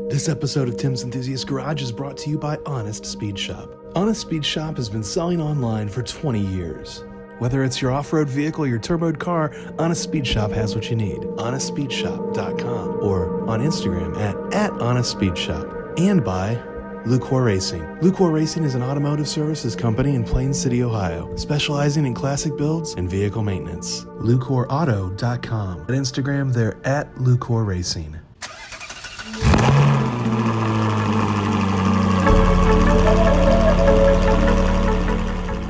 This episode of Tim's Enthusiast Garage is brought to you by Honest Speed Shop. Honest Speed Shop has been selling online for 20 years. Whether it's your off-road vehicle or your turboed car, Honest Speed Shop has what you need. HonestSpeedShop.com or on Instagram at HonestSpeedShop. And by Lucor Racing. Lucor Racing is an automotive services company in Plain City, Ohio, specializing in classic builds and vehicle maintenance. LucorAuto.com. At Instagram, they're at Lucor Racing.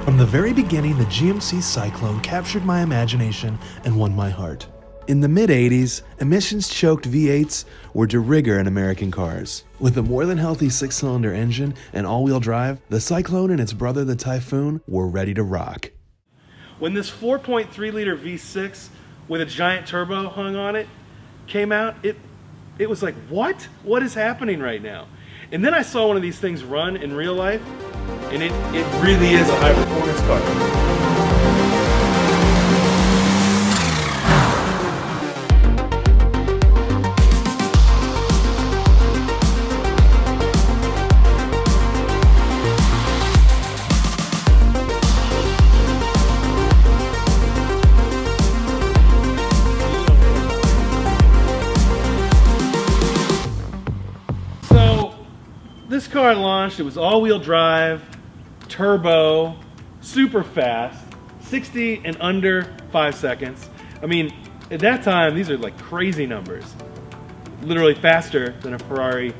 From the very beginning, the GMC Cyclone captured my imagination and won my heart. In the mid-'80s, emissions-choked V8s were de rigueur in American cars. With a more than healthy 6-cylinder engine and all-wheel drive, the Cyclone and its brother the Typhoon were ready to rock. When this 4.3-liter V6 with a giant turbo hung on it came out, it was like, what? What is happening right now? And then I saw one of these things run in real life, and it really is a high-performance car. This car launched, it was all-wheel drive, turbo, super fast, 60 in under 5 seconds. I mean, at that time, these are like crazy numbers. Literally faster than a Ferrari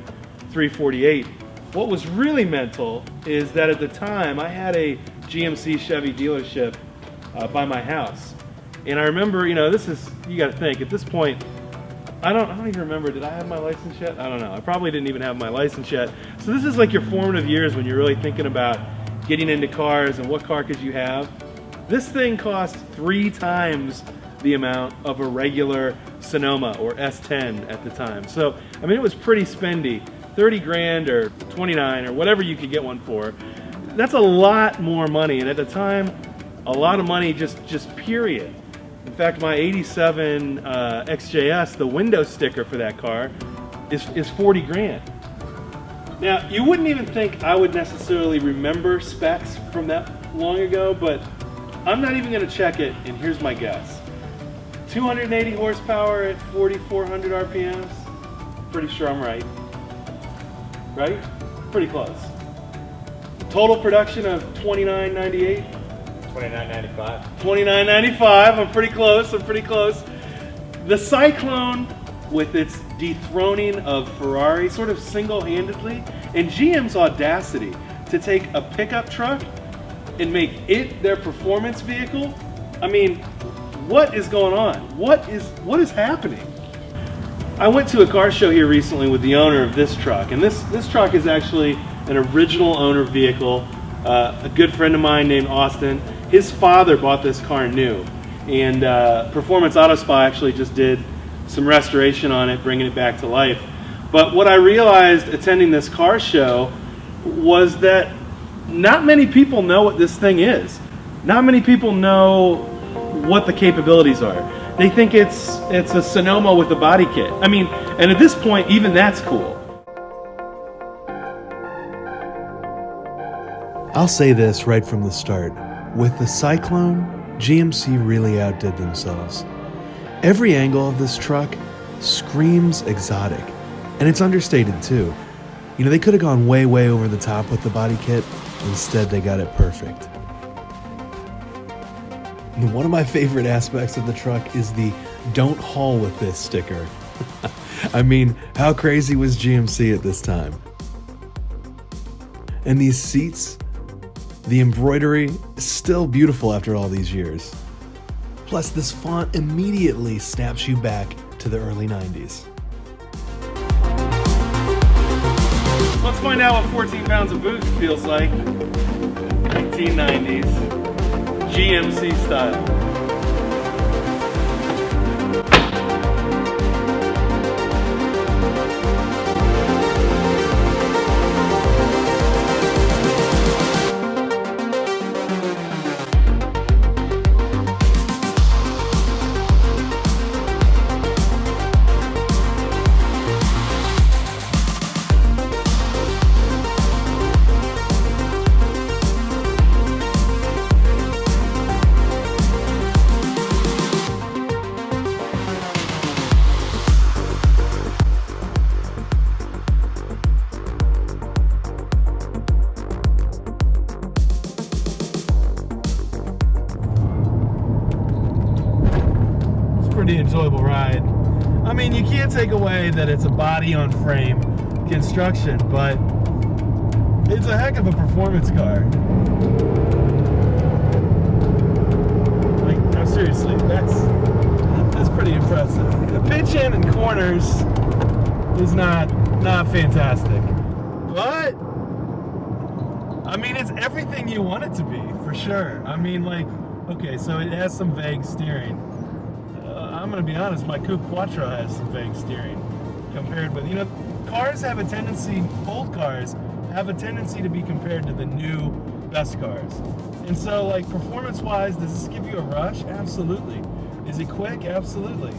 348. What was really mental is that at the time, I had a GMC Chevy dealership by my house. And I remember, you gotta think, at this point, I don't even remember, did I have my license yet? I don't know, I probably didn't even have my license yet. So this is like your formative years when you're really thinking about getting into cars and what car could you have. This thing cost 3 times the amount of a regular Sonoma or S10 at the time. So, I mean, it was pretty spendy. 30 grand or 29 or whatever you could get one for. That's a lot more money, and at the time, a lot of money just period. In fact, my 87 XJS, the window sticker for that car, is 40 grand. Now, you wouldn't even think I would necessarily remember specs from that long ago, but I'm not even going to check it, and here's my guess. 280 horsepower at 4,400 RPMs? Pretty sure I'm right. Right? Pretty close. Total production of 2998? 2995. 2995. I'm pretty close. The Cyclone, with its dethroning of Ferrari sort of single-handedly, and GM's audacity to take a pickup truck and make it their performance vehicle. I mean, what is going on? What is happening? I went to a car show here recently with the owner of this truck, and this truck is actually an original owner vehicle. A good friend of mine named Austin. His father bought this car new, and Performance Auto Spa actually just did some restoration on it, bringing it back to life. But what I realized attending this car show was that not many people know what this thing is. Not many people know what the capabilities are. They think it's a Sonoma with a body kit. I mean, and at this point, even that's cool. I'll say this right from the start. With the Cyclone, GMC really outdid themselves. Every angle of this truck screams exotic, and it's understated too. You know, they could have gone way over the top with the body kit. Instead, they got it perfect. And one of my favorite aspects of the truck is the "Don't haul with this" sticker. I mean, how crazy was GMC at this time? And these seats, the embroidery is still beautiful after all these years. Plus, this font immediately snaps you back to the early 90s. Let's find out what 14 pounds of boost feels like. 1990s, GMC style. mean, you can't take away that it's a body on frame construction, but it's a heck of a performance car. Like, no, seriously, that's pretty impressive. The pitch in and corners is not fantastic, but I mean, it's everything you want it to be, for sure. I mean, like, okay, so it has some vague steering. I'm gonna be honest, my Coupe Quattro has some vague steering compared with, you know, cars have a tendency, old cars have a tendency to be compared to the new best cars. And so, like, performance-wise, does this give you a rush? Absolutely. Is it quick? Absolutely.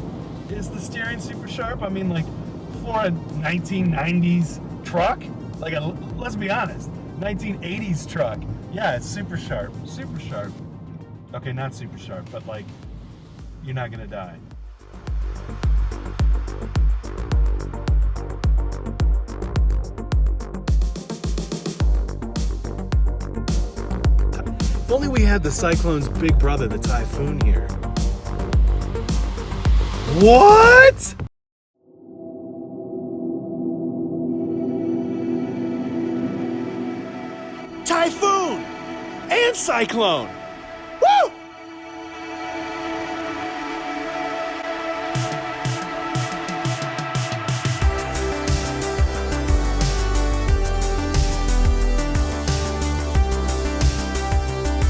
Is the steering super sharp? I mean, like, for a 1990s truck, like, let's be honest, 1980s truck, yeah, it's super sharp. Super sharp. Okay, not super sharp, but, like, you're not gonna die. If only we had the Cyclone's big brother, the Typhoon, here. What? Typhoon and Cyclone. Woo!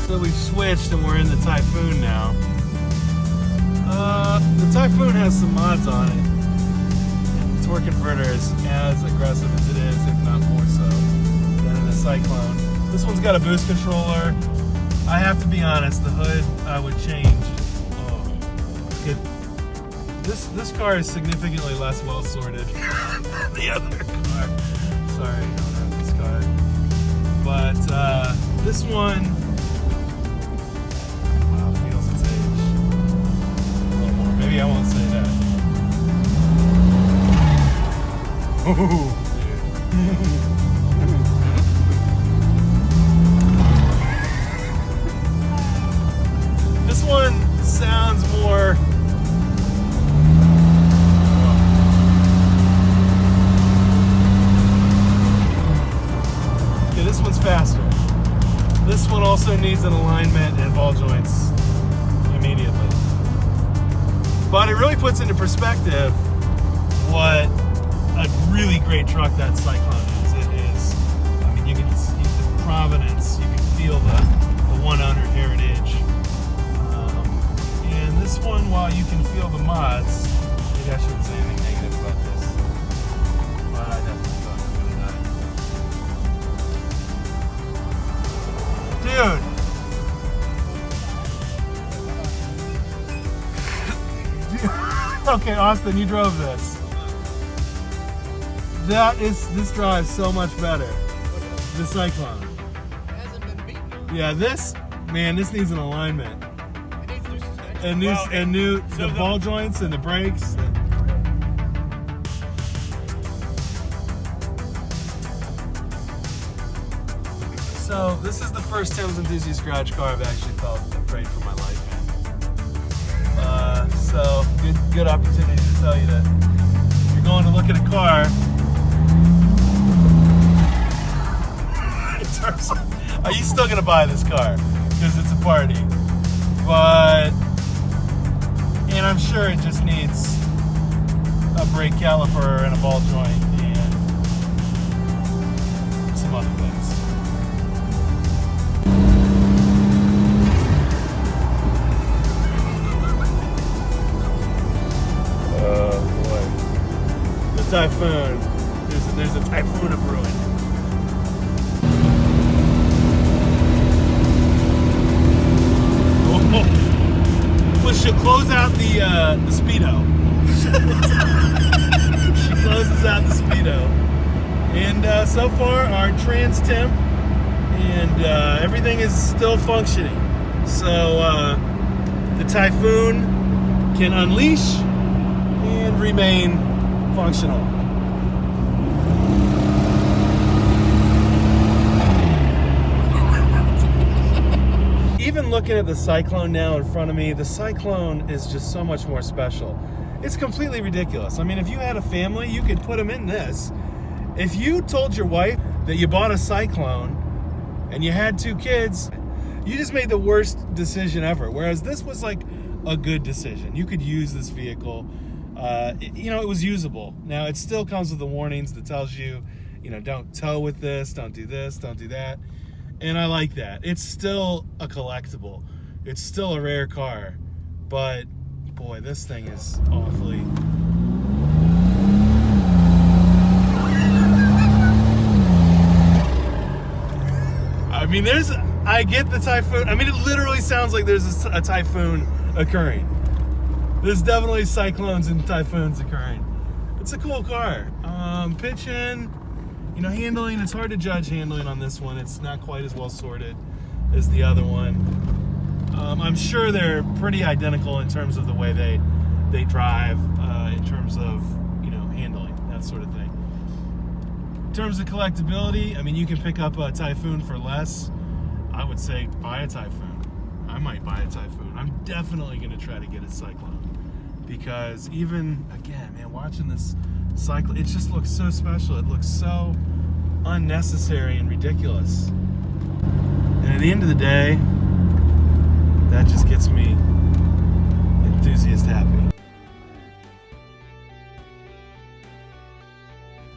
So we've switched and we're in the Typhoon now. The Typhoon has some mods on it. And the torque converter is as aggressive as it is, if not more so, than in the Cyclone. This one's got a boost controller. I have to be honest, the hood I would change. Oh, this car is significantly less well sorted than the other car. Sorry, I don't have this car. But this one, wow, feels its age. A little more. Maybe I won't say that. Ooh, dude. This one sounds more. Okay, this one's faster. This one also needs an alignment and ball joints immediately. But it really puts into perspective what a really great truck that Cyclone is. It is. I mean, you can see the provenance. You can feel the one owner heritage. And this one, while you can feel the mods, maybe I shouldn't say anything negative about this, but I definitely thought I was gonna die. Dude! Okay, Austin, you drove this. This drives so much better. The Cyclone. It hasn't been beaten on. Yeah, this needs an alignment. And new the ball joints and the brakes. So this is the first Tim's Enthusiast garage car I've actually felt afraid for my life in. So good opportunity to tell you that if you're going to look at a car. In terms of, are you still gonna buy this car? Because it's a party. But and I'm sure it just needs a brake caliper and a ball joint and some other things. Oh boy. The Typhoon. There's a Typhoon of ruin. Well, she'll close out the Speedo. She closes out the Speedo. And so far, our trans temp and everything is still functioning. So the Typhoon can unleash and remain functional. Even looking at the Cyclone now in front of me, the Cyclone is just so much more special. It's completely ridiculous. I mean, if you had a family, you could put them in this. If you told your wife that you bought a Cyclone and you had 2 kids, you just made the worst decision ever. Whereas this was like a good decision. You could use this vehicle. It was usable. Now, it still comes with the warnings that tells you, don't tow with this, don't do this, don't do that. And I like that. It's still a collectible. It's still a rare car. But, boy, this thing is awfully... I mean, I get the Typhoon. I mean, it literally sounds like there's a Typhoon occurring. There's definitely Cyclones and Typhoons occurring. It's a cool car. Pitching, handling, it's hard to judge handling on this one. It's not quite as well sorted as the other one. I'm sure they're pretty identical in terms of the way they drive, in terms of, handling, that sort of thing. In terms of collectability, I mean, you can pick up a Typhoon for less. I would say buy a Typhoon. I might buy a Typhoon. I'm definitely going to try to get a Cyclone. Because even, again, man, watching this Cyclone, it just looks so special. It looks so unnecessary and ridiculous. And at the end of the day, that just gets me enthusiast happy.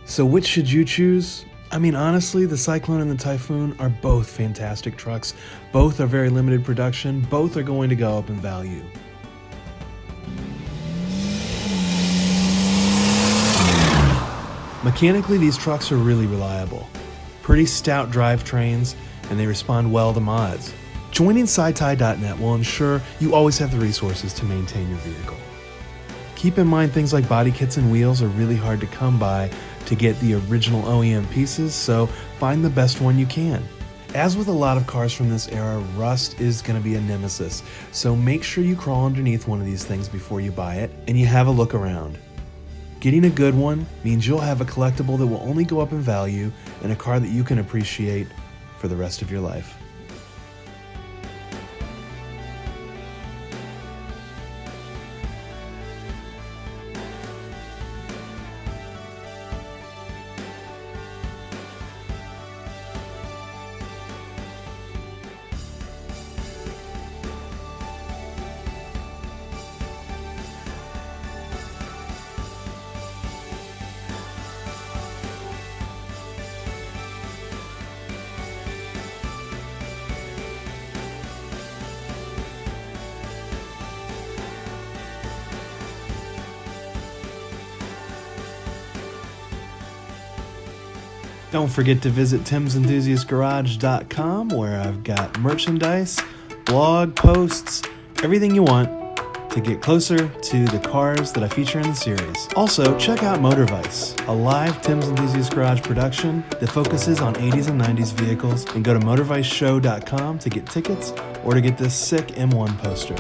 So which should you choose? I mean, honestly, the Cyclone and the Typhoon are both fantastic trucks. Both are very limited production. Both are going to go up in value. Mechanically, these trucks are really reliable. Pretty stout drivetrains, and they respond well to mods. Joining SciTie.net will ensure you always have the resources to maintain your vehicle. Keep in mind things like body kits and wheels are really hard to come by to get the original OEM pieces, so find the best one you can. As with a lot of cars from this era, rust is going to be a nemesis, so make sure you crawl underneath one of these things before you buy it, and you have a look around. Getting a good one means you'll have a collectible that will only go up in value and a car that you can appreciate for the rest of your life. Don't forget to visit timsenthusiastgarage.com, where I've got merchandise, blog posts, everything you want to get closer to the cars that I feature in the series. Also, check out Motorvice, a live Tim's Enthusiast Garage production that focuses on 80s and 90s vehicles, and go to motorviceshow.com to get tickets or to get this sick M1 poster.